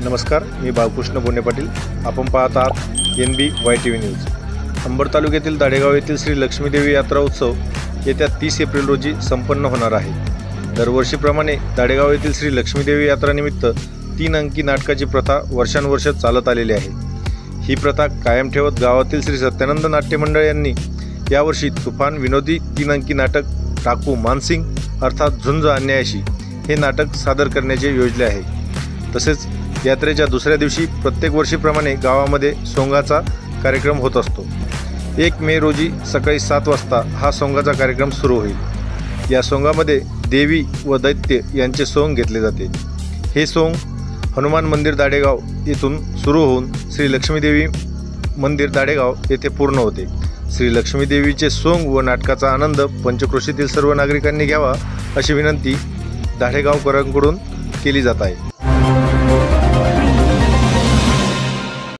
नमस्कार, मी बाळकृष्ण बोन्ने पाटील. आपण पाहत आहात NBYTV न्यूज. अंबड तालुक्यातील दाडेगाव येथील श्री लक्ष्मीदेवी यात्रा उत्सव येत्या 30 एप्रिल रोजी संपन्न होणार आहे. दरवर्षीप्रमाणे दाडेगाव येथील श्री लक्ष्मीदेवी यात्रानिमित्त 3 अंकी नाटकाची प्रथा वर्षानुवर्ष चालत आलेली आहे. ही प्रथा कायम ठेवत गावातील श्री सत्यानंद नाट्य मंडळ यांनी यावर्षी तुफान विनोदी 3 अंकी नाटक टाकू मानसिंग अर्थात झुंज अन्यायाशी हे नाटक सादर करण्याचे योजले आहे. तसेच यात्रेच्या दुसऱ्या दिवशी प्रत्येक वर्षीप्रमाणे गावामध्ये सोंगाचा कार्यक्रम होत असतो. 1 मे रोजी सकाळी 7 वाजता हा सोंगाचा कार्यक्रम सुरू होईल. या सोंगामध्ये देवी व दैत्य यांचे सोंग घेतले जाते. हे सोंग हनुमान मंदिर दाडेगाव येथून सुरू होऊन श्री लक्ष्मीदेवी मंदिर दाडेगाव येथे पूर्ण होते. श्री लक्ष्मीदेवीचे सोंग व नाटकाचा आनंद पंचक्रोशीतील सर्व नागरिकांनी घ्यावा अशी विनंती दाडेगावकरांकडून केली जात आहे.